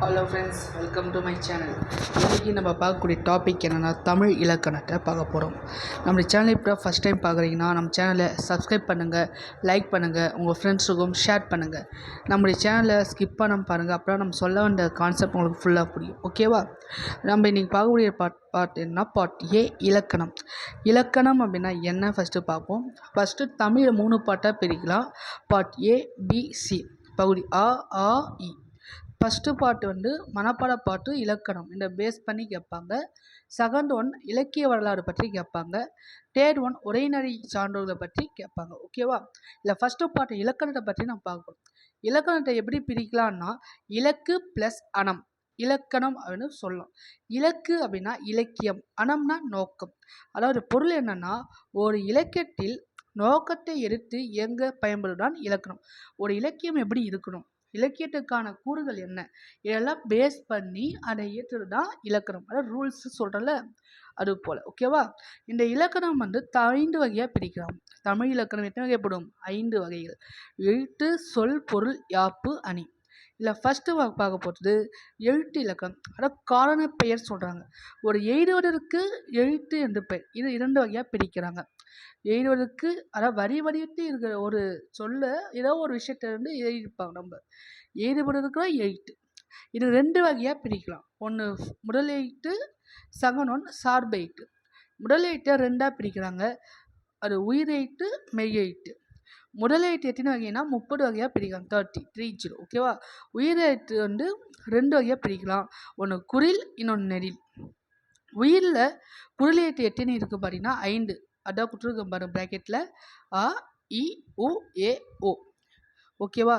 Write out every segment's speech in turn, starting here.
Hello friends, welcome to my channel. இன்றைக்கி நம்ம பார்க்கக்கூடிய டாபிக் என்னென்னா தமிழ் இலக்கணத்தை பார்க்க போகிறோம். நம்ம சேனலை இப்போ ஃபஸ்ட் டைம் பார்க்குறீங்கன்னா நம்ம சேனலை சப்ஸ்கிரைப் பண்ணுங்கள், லைக் பண்ணுங்கள், உங்கள் ஃப்ரெண்ட்ஸுக்கும் ஷேர் பண்ணுங்கள். நம்முடைய சேனலை ஸ்கிப் பண்ணாமல் பாருங்கள், அப்புறம் நம்ம சொல்ல வேண்டிய கான்செப்ட் உங்களுக்கு ஃபுல்லாக புரியும். ஓகேவா? நம்ம இன்றைக்கி பார்க்கக்கூடிய பார்ட் என்ன, பார்ட் ஏ இலக்கணம். இலக்கணம் அப்படின்னா என்ன ஃபஸ்ட்டு பார்ப்போம். ஃபஸ்ட்டு தமிழை 3 பார்ட்டாக பிரிக்கலாம். Part A, B, C. பகுதி அ, ஆ, இ. ஃபஸ்ட்டு பார்ட் மனப்பாட பாட்டு இலக்கணம், இந்த பேஸ் பண்ணி கேட்பாங்க. செகண்ட் ஒன் இலக்கிய வரலாறு பற்றி கேட்பாங்க. தேர்ட் ஒன் உரைநடை சான்றோர்களை பற்றி கேட்பாங்க. ஓகேவா? இல்லை ஃபஸ்ட்டு பார்ட் இலக்கணத்தை பற்றி நம்ம பார்க்கணும். இலக்கணத்தை எப்படி பிரிக்கலான்னா இலக்கு ப்ளஸ் அனம். இலக்கணம் அப்படின்னு சொல்லலாம். இலக்கு அப்படின்னா இலக்கியம், அனம்னா நோக்கம். அதாவது பொருள் என்னன்னா ஒரு இலக்கியத்தில் நோக்கத்தை எடுத்து எங்க பயன்படுதான் இலக்கணம். ஒரு இலக்கியம் எப்படி இருக்கணும், இலக்கியத்துக்கான கூறுகள் என்ன, இதெல்லாம் பேஸ் பண்ணி அதை ஏற்றுறது தான் இலக்கணம். அதாவது ரூல்ஸ் சொல்கிறல அது போல். ஓகேவா? இந்த இலக்கணம் 5 வகையாக பிரிக்கலாம். தமிழ் இலக்கணம் எத்தனை வகைப்படும்? 5 வகைகள். எழுத்து, சொல், பொருள், யாப்பு, அணி. இல்லை ஃபஸ்ட்டு பார்க்க போகிறது எழுத்து இலக்கணம். அதாவது காரண பெயர் சொல்கிறாங்க. ஒரு எழுதுவதற்கு எழுத்து என்று பெயர். இது 2 வகையாக பிரிக்கிறாங்க. எழுதுவதற்கு அதாவது வரி வடிவத்தில் இருக்கிற ஒரு சொல்ல ஏதோ ஒரு விஷயத்த எழுதியிருப்பாங்க. நம்ம எழுதுபடுறதுக்கு எழுத்து. இது 2 வகையாக பிரிக்கலாம். ஒன்று முதல் எழுத்து, செகண்ட் ஒன் சார்பு எழுத்து. முதல் எழுத்தை 2ஆக பிரிக்கிறாங்க. அது உயிர் எழுத்து, மெய் எழுத்து. முதல் எழுத்து எத்தனை வகைனா 30 வகையாக பிரிக்கலாம். 30. ஓகேவா? உயிர் எழுத்து 2 வகையாக பிரிக்கலாம். ஒன்று குரில், இன்னொன்று நெடில். உயிரில் குரில் எழுத்து எத்தனை இருக்குது பார்த்தீங்கன்னா 5. அதான் கொடுத்துருக்க பாருங்க ப்ராக்கெட்டில். அ, இ, உ, ஏ, ஓ. ஓகேவா?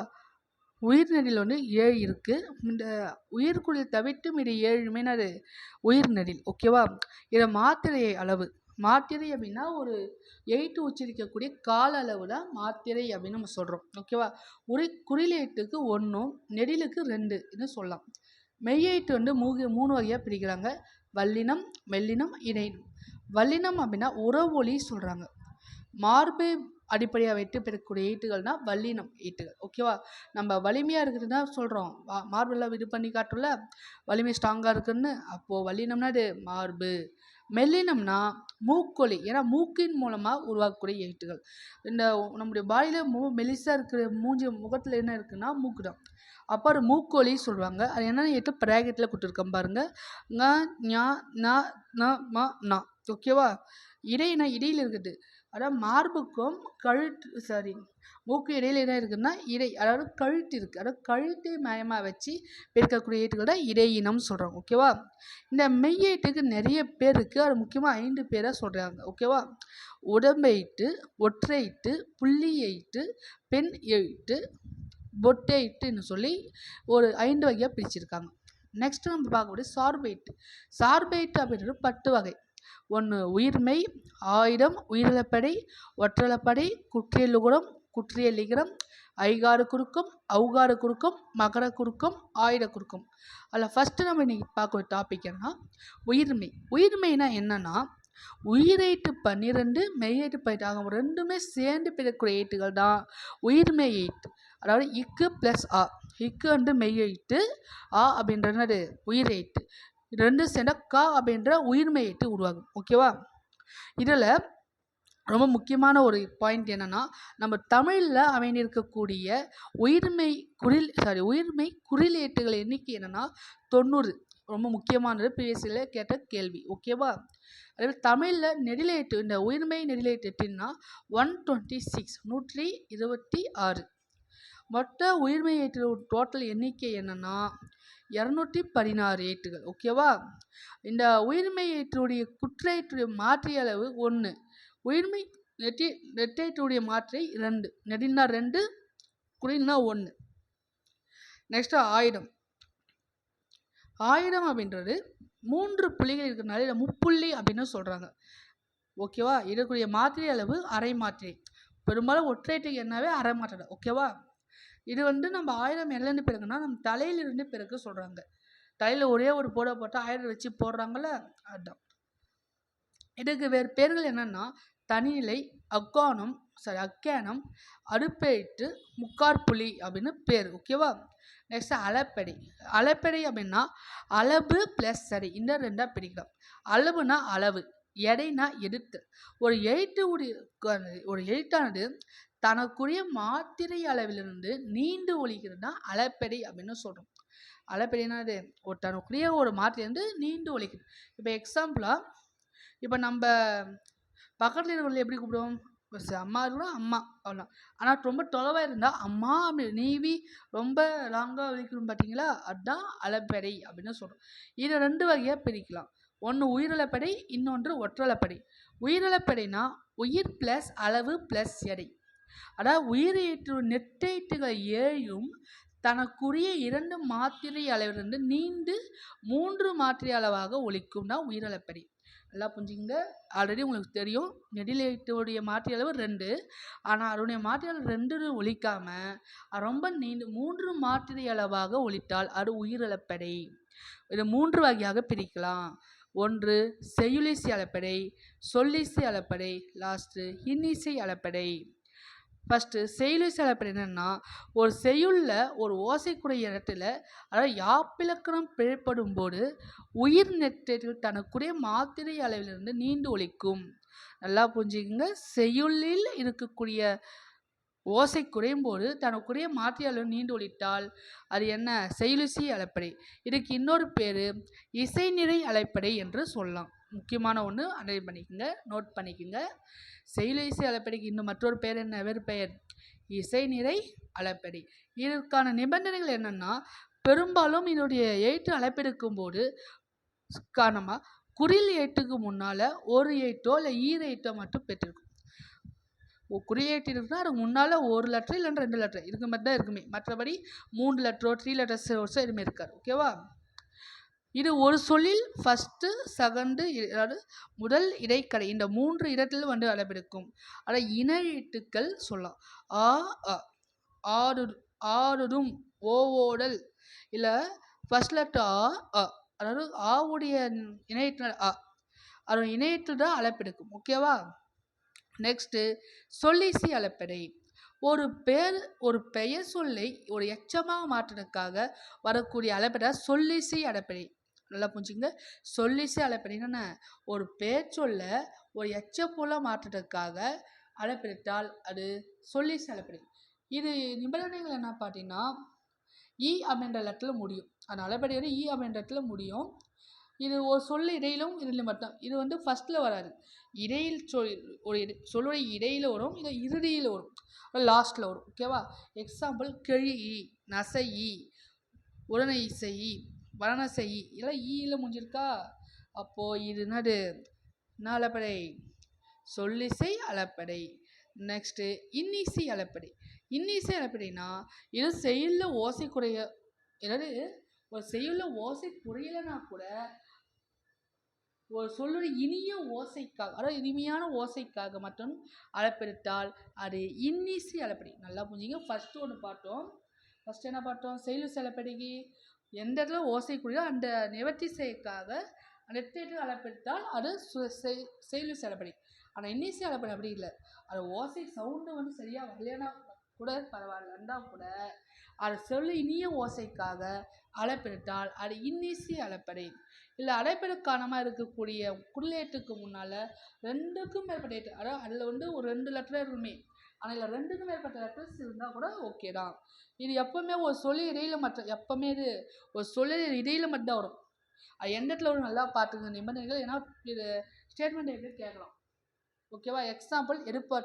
உயிர்நெடில் 7 இருக்குது. இந்த உயிர்குறில் தவிர்த்து மீது 7மே அது உயிர்நெடில். ஓகேவா? இதை மாத்திரை அளவு. மாத்திரை அப்படின்னா ஒரு எழுத்து உச்சரிக்கக்கூடிய கால அளவு தான் மாத்திரை அப்படின்னு நம்ம சொல்கிறோம். ஓகேவா? குறில் எழுத்துக்கு 1, நெடிலுக்கு 2 சொல்லலாம். மெய்யெழுத்து 3 வகையாக பிரிக்கிறாங்க. வல்லினம், மெல்லினம், இடையினம். வல்லினம் அப்படின்னா உறவொலி சொல்கிறாங்க. மார்பு அடிப்படையாக வைத்து பெறக்கூடிய எழுத்துக்கள் தான் வல்லினம் எழுத்துக்கள். ஓகேவா? நம்ம வலிமையாக இருக்குதுன்னா சொல்கிறோம், மார்பெல்லாம் இது பண்ணி காட்டும்ல, வலிமை ஸ்ட்ராங்காக இருக்குன்னு. அப்போது வல்லினம்னா இது மார்பு. மெல்லினம்னா மூக்கொலி. ஏன்னா மூக்கின் மூலமாக உருவாக்கக்கூடிய எழுத்துக்கள். இந்த நம்முடைய பாடியில் மெலிசாக இருக்கிற முகத்தில் என்ன இருக்குன்னா மூக்கு தான். அப்போ அது மூக்கொலி சொல்லுவாங்க. அது என்னென்ன எழுத்து ப்ராக்கெட்டில் கொடுத்துருக்கோம் பாருங்கள். ங, ஞ, ந, ந, ம, ந. ஓகேவா? இடையினா இடையில் இருக்குது. அதாவது மார்புக்கும் மூக்கு இடையில என்ன இருக்குதுன்னா இடை, அதாவது கழுத்து இருக்குது. அதாவது கழுத்தை மயமாக வச்சு பெருக்கக்கூடிய எழுத்துக்கள் தான் இடையினம் சொல்கிறாங்க. ஓகேவா? இந்த மெய்யெழுத்துக்கு நிறைய பேர் இருக்குது. அது முக்கியமாக 5 பேராக சொல்கிறாங்க. ஓகேவா? உடம்பெழுத்து, ஒற்றையெழுத்து, புள்ளி எழுத்து, பெண் எழுத்து, பொட்டெழுத்துன்னு சொல்லி ஒரு 5 வகையாக பிரிச்சிருக்காங்க. நெக்ஸ்ட் நம்ம பார்க்கக்கூடிய சார்பெழுத்து. சார்பெழுத்து அப்படின்றது 10 வகை. 1 உயிர்மெய், ஆயுதம், உயிரிழப்படை, ஒற்றளப்படை, குற்றியலுகுரம், குற்றியலிகரம், ஐகார குறுக்கம், ஔகார குறுக்கம், மகர குறுக்கம், ஆயுத குறுக்கம். அதில் ஃபஸ்ட்டு நம்ம இன்றைக்கி பார்க்குற டாபிக் என்னன்னா உயிர்மெய். உயிர்மெய்னா என்னன்னா உயிரெழுத்து 12, மெய்யெழுத்து 18 ஆகும். 2மே சேர்ந்து பிறக்கூடிய எழுத்துக்கள் தான் உயிர்மெய் எழுத்து. அதாவது இக்கு ப்ளஸ் ஆ. இக்கு மெய்யெழுத்து, ஆ அப்படின்றது உயிரெழுத்து. 2 சேர்ந்தா க அப்படின்ற உயிர்மெய் எழுத்து உருவாகும். ஓகேவா? இதில் ரொம்ப முக்கியமான ஒரு பாயிண்ட் என்னென்னா நம்ம தமிழில் அமைந்திருக்கக்கூடிய உயிர்மெய் குறில் எழுத்துக்கள் எண்ணிக்கை என்னென்னா 90. ரொம்ப முக்கியமானது, பிஎஸ்சியில் கேட்ட கேள்வி. ஓகேவா? அதே தமிழில் நெடிலெழுத்து, இந்த உயிர்மெய் நெடிலெழுத்து எட்டுன்னா 126, 126. மொத்த உயிர்மெய் எழுத்து டோட்டல் எண்ணிக்கை என்னென்னா 216 எழுத்துக்கள். ஓகேவா? இந்த உயிர்மெய் எழுத்துடைய குற்றெழுத்துடைய மாற்றிய அளவு 1. உயிர்மெய் நெட்டெழுத்துடைய மாற்றை 2. நெடில்னா 2, குறில்னா 1. நெக்ஸ்ட்டு ஆயுதம். ஆயுதம் அப்படின்றது 3 புள்ளிகள் இருக்கிறதுனால இதை முப்புள்ளி அப்படின்னு சொல்கிறாங்க. ஓகேவா? இதற்குரிய மாத்திரை அளவு அரை மாத்திரை. பெரும்பாலும் ஒற்றையெழுத்துக்கு என்னாவே அரை மாத்திரை. ஓகேவா? இது நம்ம ஆயுதம் எதுலேருந்து பிறகுனா நம்ம தலையிலிருந்து பிறகு சொல்கிறாங்க. தலையில் ஒரே ஒரு போட்டு ஆயுதம் வச்சு போடுறாங்கள்ல, அதுதான். இதுக்கு வேறு பேர்கள் என்னென்னா தனிநிலை, அக்கானம், அக்கேனம், அடுப்பெயிட்டு, முக்காற்புலி அப்படின்னு பேர். ஓகேவா? நெக்ஸ்ட் அளப்பெடை. அளப்பெடை அப்படின்னா அளவு ப்ளஸ் எடை, இந்த ரெண்டாக பிரிக்கலாம். அளவுனா அளவு, எடைனா எடுத்து. ஒரு எழுத்தானது தனக்குரிய மாத்திரை அளவிலிருந்து நீண்டு ஒலிக்கிறதுனா அளப்பெடை அப்படின்னு சொல்கிறோம். அளப்பெடைனா அது தனக்குரிய ஒரு மாத்திரையிலிருந்து நீண்டு ஒலிக்குது. இப்போ எக்ஸாம்பிளாக, இப்போ நம்ம பக்கத்தில் இருக்கிறவங்களை எப்படி கூப்பிடுவோம்? அம்மா இருந்தால் அம்மா அவ்வளோதான். ஆனால் ரொம்ப தொலைவாக இருந்தால் அம்மா அப்படி நீவி ரொம்ப லாங்காக ஒலிக்கணும் பார்த்தீங்களா? அதுதான் அளப்பெடை அப்படின்னு சொல்கிறோம். இதை 2 வகையாக பிரிக்கலாம். ஒன்று உயிரிழப்பெடை, இன்னொன்று ஒற்றளப்பெடை. உயிரிழப்பெடைனா உயிர் ப்ளஸ் அளவு ப்ளஸ் எடை. அதாவது உயிரெழுத்து நெட்டெழுத்துகள் 7ம் தனக்குரிய 2 மாத்திரை அளவிலிருந்து நீண்டு 3 மாத்திரை அளவாக ஒலிக்கும்னா உயிரிழப்பெடை. நல்லா புரிஞ்சுங்க. ஆல்ரெடி உங்களுக்கு தெரியும், நெடிலெழுத்துடைய மாத்திரை அளவு 2, ஆனால் அதனுடைய மாத்திரை அளவு 2 ஒலிக்காமல் ரொம்ப நீண்டு 3 மாத்திரை அளவாக ஒலித்தால் அது உயிரிழப்பெடை. இதை 3 வகையாக பிரிக்கலாம். ஒன்று செய்யுளிசை அளப்பெடை, சொல்லிசை அளப்பெடை, லாஸ்ட்டு இன்னிசை அளப்பெடை. ஃபஸ்ட்டு செய்யுளிசை அளப்பெடை என்னென்னா, ஒரு செய்யுளில் ஒரு ஓசைக்குரிய இடத்துல, அதாவது யாப்பிலக்கணம் பிழைப்படும் போது உயிர் நெட்டெழுத்துகள் தனக்குரிய மாத்திரை அளவிலிருந்து நீண்டு ஒலிக்கும். நல்லா புரிஞ்சுக்கங்க. செய்யுளில் இருக்கக்கூடிய ஓசை குறையும் போது தனக்குரிய மாத்திரை அளவு நீண்டு ஒலித்தால் அது என்ன? செய்யுளிசை அளப்பெடை. இதுக்கு இன்னொரு பேர் இசைநிறை அளப்பெடை என்று சொல்லலாம். முக்கியமான ஒன்று, அண்டர்லைன் பண்ணிக்கோங்க, நோட் பண்ணிக்கோங்க. செய்யுளிசை அளப்பெடைக்கு இன்னும் மற்றொரு பேர் என்ன? வேறு பெயர் இசைநிறை அளப்பெடை. இதற்கான நிபந்தனைகள் என்னென்னா, பெரும்பாலும் இதனுடைய எழுத்து அளப்பெடுக்கும் போது காரணமாக குறில் எழுத்துக்கு முன்னால் ஒரு எழுத்தோ இல்லை ஈர எழுத்தோ மட்டும் பெற்றிருக்கும். குறியேட்டு இருக்குன்னா அதுக்கு முன்னால் ஒரு லெட்டர் இல்லைன்னா 2 லெட்டர் இருக்க மாதிரி தான் இருக்குமே. மற்றபடி 3 லெட்டரோ 3 லெட்டர்ஸோ எதுவுமே இருக்காது. ஓகேவா? இது ஒரு சொல்லில் ஃபஸ்ட்டு செகண்டு, அதாவது முதல் இடைக்கடை, இந்த 3 இடத்துல வந்து அளவெடுக்கும். அதாவது இணை எழுத்துக்கள் சொல்லலாம். ஆ அ, ஆடுதும், ஓடல், இல்லை ஃபஸ்ட் லெட்டர் ஆ அ, அதாவது ஆவுடைய இணையத்தில் ஆ, அதோட இணையத்தில் தான் அளப்பெடுக்கும். ஓகேவா? நெக்ஸ்ட்டு சொல்லிசை அளப்பெடை. ஒரு பெயர் சொல்லை ஒரு எச்சமாக மாற்றுறதுக்காக வரக்கூடிய அளப்பெடை சொல்லிசை அளப்பெடை. நல்லா புரிஞ்சுங்க. சொல்லிசை அளப்பெடைன்னா ஒரு பெயர் சொல்ல ஒரு எச்சம் போல மாற்றுறதுக்காக அளப்பெடுத்தால் அது சொல்லிசை அளப்பெடை. இது நிபந்தனைகள் என்ன பார்த்தீங்கன்னா, இ அப்படின்ற லெட்டரில் முடியும். அந்த அளப்பெடை வந்து இ அப்படின்ற இடத்துல முடியும். இது ஒரு சொல் இடையிலும் இதில் மட்டும். இது வந்து ஃபஸ்ட்டில் வராது. இடையில் ஒரு சொல்லுடைய இடையில் வரும், இல்லை இறுதியில் வரும், லாஸ்ட்டில் வரும். ஓகேவா? எக்ஸாம்பிள் கெழி, நசை, உடனே இசை, வரணசை, இதெல்லாம் ஈயில் முடிஞ்சிருக்கா? அப்போது இது என்னது? என்ன அளப்படை? சொல்லிசை அளப்படை. நெக்ஸ்ட்டு இன்னிசை அளப்படை. இன்னிசை அளப்படைனா இது செயலில் ஓசை குறைய, ஏதாவது ஒரு செய்யுளில் ஓசை குறையலைன்னா கூட ஒரு சொல்லுடைய இனிய ஓசைக்காக, அதாவது இனிமையான ஓசைக்காக மட்டும் அளப்பெடுத்தால் அது இன்னிசை அளப்பெடை. நல்லா புரிஞ்சுங்க. ஃபஸ்ட்டு ஒன்று பார்த்தோம். ஃபஸ்ட்டு என்ன பார்த்தோம்? செய்யுள் அளப்பெடைக்கு எந்த இடத்துல ஓசை குறையோ அந்த நிவர்த்தி செய்யக்காக நெட்டேற்று அளப்பெடுத்தால் அது செய்யுள் அளப்பெடை. ஆனால் இன்னிசை அளப்பெடை அப்படி இல்லை. அது ஓசை சவுண்டு வந்து சரியாக வரலைன்னா கூட பரவாயில்லன்னா கூட அது சொல்லி இனிய ஓசைக்காக அளப்பெடுத்தால் அது இன்னிசை அளப்பெடை. இல்லை அடைப்பெடுக்கானமாக இருக்கக்கூடிய குறிலேட்டுக்கு முன்னால் 2க்கும் மேற்பட்ட எழுத்து, அதாவது அதில் வந்து ஒரு 2 லெட்டர் இருக்குமே, ஆனால் இதில் 2க்கும் மேற்பட்ட லெட்டர்ஸ் இருந்தால் கூட ஓகே தான். இது எப்போவுமே ஒரு சொல்லி இடையில் எப்போவுமே இது ஒரு சொல்லி இடையில் மட்டும்தான் வரும். அது எந்த இடத்துல வரும் நல்லா பார்த்துங்க நிபந்தனைகள். ஏன்னா இது ஸ்டேட்மெண்ட் எப்படி கேட்கலாம். ஓகேவா? எக்ஸாம்பிள் எடுப்ப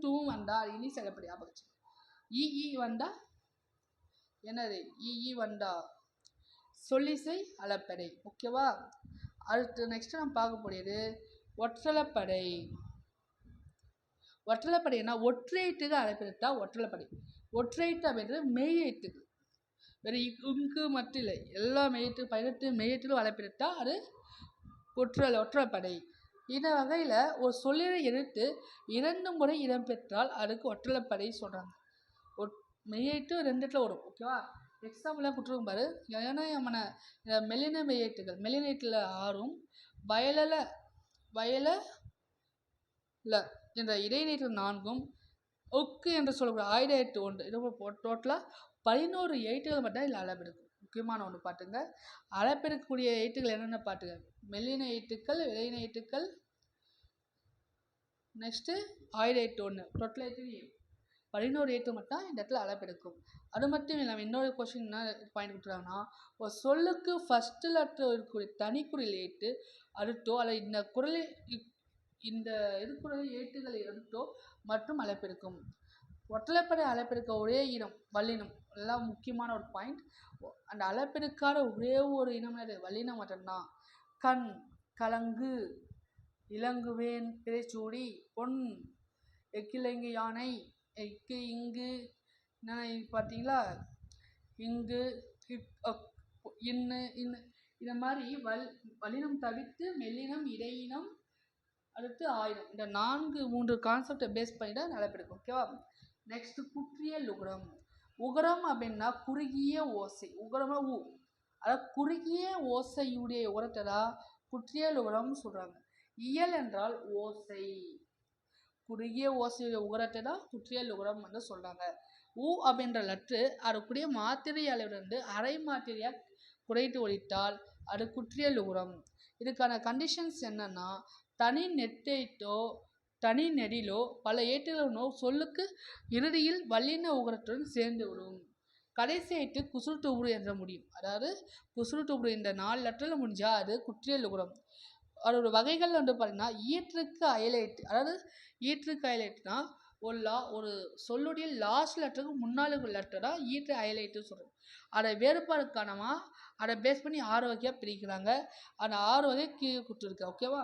டூவும் வந்தால் இன்னிசை அளப்பெடை. ஆபத்து இ வந்தா என்னது? இ வந்தா சொல்லிசை அளப்பெடை. ஓகேவா? அடுத்து நெக்ஸ்ட் நம்ம பார்க்கக்கூடியது ஒற்றளப்படை. ஒற்றளப்படைனா ஒற்றையீட்டுக்கு அளப்பெடுத்தா ஒற்றளப்படை. ஒற்றையீட்டு அப்படின்றது மெய்யெழுத்துக்கு, வேறு இங்கு மட்டும் இல்லை, எல்லா மெய்யெழுத்து 18 மெய்யெழுத்திலும் அளப்பெடுத்தா அது ஒற்றளப்படை. இந்த வகையில் ஒரு சொல்லிட எழுத்து 2 முறை இடம்பெற்றால் அதுக்கு ஒற்றளப்படை சொல்கிறாங்க. மெய்யெழுத்து 2 இடத்துல வரும். ஓகேவா? எக்ஸாம்பிளாக கொடுத்துருக்கும் பாரு. ஏன்னா நம்மன மெல்லின மெய்யெழுத்துகள், மெல்லின எழுத்தில் 6ம் வயலில் என்ற இடைநிலை 4ம் ஒக்கு என்று சொல்லக்கூடிய ஆயுத எழுத்து 1 இது டோட்டலாக 11 எழுத்துக்கள் மட்டும் இதில் அளப்பெடுக்கும். முக்கியமான ஒன்று பாட்டுங்க. அளப்பெடுக்கக்கூடிய எழுத்துக்கள் என்னென்ன பாட்டுங்க? மெல்லின எழுத்துக்கள், விளையின எழுத்துக்கள், நெக்ஸ்ட்டு ஆயுத எழுத்து 1 டோட்டலாக எழுத்து 11 எழுத்து மட்டும் இந்த இடத்துல அளப்பெடுக்கும். அது மட்டும் இல்லாமல் இன்னொரு கொஸ்டின் என்ன பாயிண்ட் கொடுத்துருக்காங்கன்னா, ஒரு சொல்லுக்கு ஃபஸ்ட்டு லெட்டர் இருக்கக்கூடிய தனிக்குறில் எழுத்து அடுத்தோ அல்ல இந்த குரல் எழுத்துக்களை எடுத்தோ மற்றும் அளப்பெடுக்கும். ஒற்றைப்படை அளப்பெடுக்க ஒரே இனம் வல்லினம். எல்லாம் முக்கியமான ஒரு பாயிண்ட். அந்த அளப்பெடுக்காத ஒரே ஒரு இனம் வல்லினம் மட்டும்தான். கண், கலங்கு, இலங்குவேன், பிறைச்சூடி, பொன், எக்கிலங்கு யானை, எக்கு, இங்கு, பார்த்தீங்களா, இங்கு, இன்னு, இந்த மாதிரி வல்லினம் தவிர்த்து மெல்லினம், இடையினம், அடுத்து ஆயுதம். இந்த 3 கான்செப்டை பேஸ் பண்ணி தான் அளப்பெடுக்கும். ஓகேவா? நெக்ஸ்ட் குற்றியல் உகரம். உகரம் அப்படின்னா குறுகிய ஓசை. உகரம்னா ஊ, அதாவது குறுகிய ஓசையுடைய உரத்தை தான் குற்றியல் உகரம்னு சொல்கிறாங்க. இயல் என்றால் ஓசை. குறுகிய ஓசையுடைய உகரத்தை தான் குற்றியல் உகரம் வந்து சொல்கிறாங்க. ஊ அப்படின்ற லெட்ரு அதுக்குரிய மாத்திரை அளவிலிருந்து அரை மாத்திரையாக குறைத்து ஒழித்தால் அது குற்றியல் உகரம். இதுக்கான கண்டிஷன்ஸ் என்னன்னா, தனி நெட்டெழுத்தோ தனி நெடிலோ பல ஏற்றுகளோ சொல்லுக்கு இறுதியில் வல்லின உகரத்துடன் சேர்ந்து விடும். கடைசி எழுத்து குசுறு உரு என்ற முடியும். அதாவது குசுறு உரு இந்த 4 லெட்டரில் முடிஞ்சால் அது குற்றியல் உகரம். அதோட வகைகள் வந்து பார்த்தீங்கன்னா, ஈற்றுக்கு அயலேட்டு. அதாவது ஈற்றுக்கு அயலேட்டுனா ஒரு சொல்லுடைய லாஸ்ட் லெட்டருக்கு முன்னாள் லெட்டர் தான் ஈற்று அயலேட்டுன்னு சொல்கிறோம். அதை வேறுபாடு காரணமாக அதை பேஸ் பண்ணி 6 வகையாக பிரிக்கிறாங்க. அந்த 6 வகை கீழே கொடுத்துருக்கு. ஓகேவா?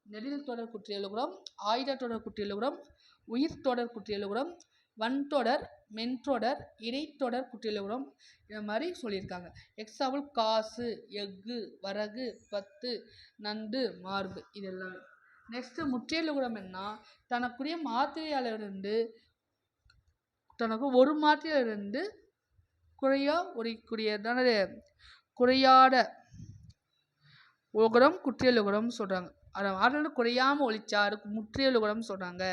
நெடில் தொடர் குற்றியலுகுரம், ஆயுத தொடர் குற்றியலுகுரம், உயிர் தொடர் குற்றியலுகுரம், வன்தொடர், மென்தொடர், இடைத்தொடர் குற்றியலுகுரம், இந்த மாதிரி சொல்லியிருக்காங்க. எக்ஸாம்பிள் காசு, எஃகு, வரகு, பத்து, நண்டு, மார்பு, இதெல்லாம். நெக்ஸ்ட்டு முற்றியலுகுரம் என்ன? தனக்குரிய மாத்திரையாலிருந்து தனக்கு ஒரு மாத்திரையிலிருந்து குறையாத உகரம் குற்றியலுகரம் சொல்கிறாங்க. அதை ஆற்றல் குறையாமல் ஒழிச்சா அதுக்கு முற்றியலுகரம் சொல்கிறாங்க.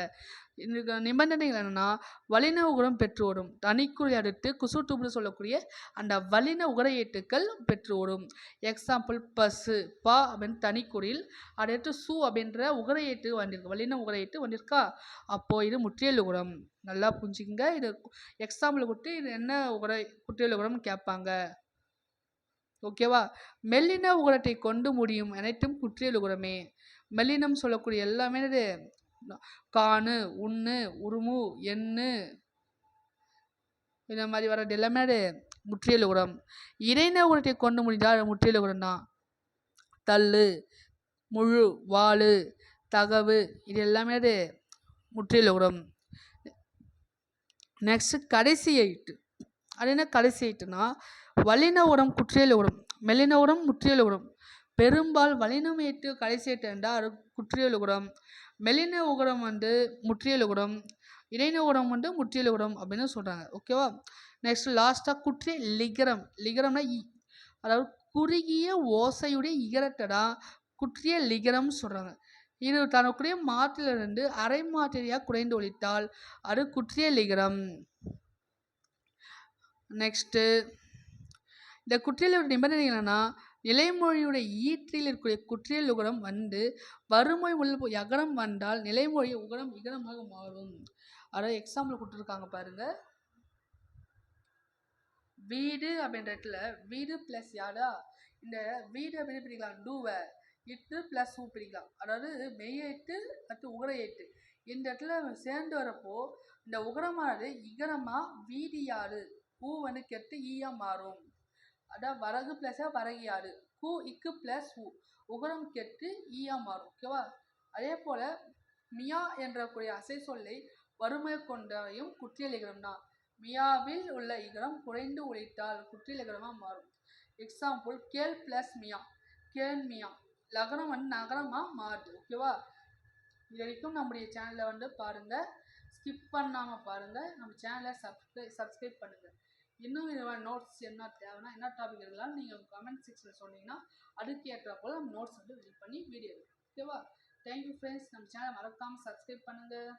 இதுக்கு நிபந்தனைகள் என்னென்னா, வல்லின உகரம் பெற்று வரும். தனிக்குறி அடுத்து குசுட்டுபுடு சொல்லக்கூடிய அந்த வல்லின உகர ஏட்டுக்கள் பெற்று வரும். எக்ஸாம்பிள் பசு, பா அப்படின்னு தனிக்குறியில் அடுத்து சு அப்படின்ற உகர ஏட்டு வந்திருக்கு, வல்லின உகர ஏட்டு வந்திருக்கா, அப்போது இது முற்றியலுகரம். நல்லா புரிஞ்சுக்கங்க. இது எக்ஸாம்பிள் கொடுத்து இது என்ன குற்றியலுகரம்னு கேட்பாங்க. ஓகேவா? மெல்லின உகரத்தை கொண்டு முடியும் அனைத்தும் குற்றியல் உகரமே. மெல்லினம் சொல்லக்கூடிய எல்லாமே காணு, உண்ணு, உருமு, எண்ணு, இந்த மாதிரி வர்றது எல்லாமே முற்றியல் உகரம். இடையின உகரத்தை கொண்டு முடிந்தால் முற்றியல் உகரம் தான். தள்ளு, முழு, வாழு, தகவு, இது எல்லாமே முற்றியல் உகரம். நெக்ஸ்ட் கடைசி எழுத்து. அது என்ன கடைசி எழுத்துனா, வல்லின உகரம் குற்றியல் உகரம், மெல்லின உகரம் முற்றியல் உகரம். பெரும்பால் வல்லினம் எழுத்து கடைசி எழுத்து என்றால் அது குற்றியல் உகரம், மெல்லின உகரம் முற்றியல் உகரம், இடையின உகரம் முற்றியல் உகரம் அப்படின்னு சொல்கிறாங்க. ஓகேவா? நெக்ஸ்ட் லாஸ்ட்டாக குற்றிய லிகரம். லிகரம்னா அதாவது குறுகிய ஓசையுடைய இகரத்தை தான் குற்றிய லிகரம் சொல்கிறாங்க. இது தனக்குரிய மாற்றிலிருந்து அரை மாத்திரையாக குறைந்து ஒழித்தால் அது குற்றிய லிகரம். நெக்ஸ்ட்டு இந்த குற்றியலோட நிபந்தனை என்னன்னா, நிலைமொழியுடைய ஈற்றில் இருக்கக்கூடிய குற்றியல் உகரம் வறுமொழி உள்ள யகரம் வந்தால் நிலைமொழி உகரம் இகரமாக மாறும். அதாவது எக்ஸாம்பிள் கொடுத்துருக்காங்க பாருங்க. வீடு அப்படின்ற இடத்துல வீடு பிளஸ் யாடா, இந்த வீடு அப்படின்னு பிரிக்கலாம், டூவை இட்டு பிளஸ் ஊ பிரிக்கலாம். அதாவது மெய்யெட்டு அடுத்து உகர ஏட்டு இந்த இடத்துல சேர்ந்து வரப்போ இந்த உகரமானது இகரமா வீதியாடு, ஊ கெட்டு ஈயா மாறும். அதான் வரகு பிளஸ் வரகியாடு, கூ இக்கு பிளஸ் ஊ, உகரம் கெட்டு ஈயா மாறும். ஓகேவா? அதே போல மியா என்ற கூடிய அசை சொல்லை வறுமை கொண்டையும் குற்றியல் இகரம் தான். மியாவில் உள்ள இகரம் குறைந்து ஒழித்தால் குற்றியல் இகரமாக மாறும். எக்ஸாம்பிள் கேள் பிளஸ் மியா, கேள் மியா, லகரம் நகரமாக மாறுது. ஓகேவா? இது வரைக்கும் நம்முடைய சேனலை பாருங்கள், ஸ்கிப் பண்ணாமல் பாருங்கள், நம்ம சேனலை சப்ஸ்கிரைப் பண்ணுங்கள். இன்னும் இதுவாக நோட்ஸ் என்ன தேவைன்னா, என்ன டாபிக் இருக்கலாம்னு நீங்கள் கமெண்ட் செக்ஷனில் சொன்னீங்கன்னா அதுக்கு ஏற்ற போல் நம்ம நோட்ஸ் ரெடி பண்ணி வீடியோ. ஓகேவா? Thank you friends. நம்ம சேனலை மறக்காமல் சப்ஸ்கிரைப் பண்ணுங்கள்.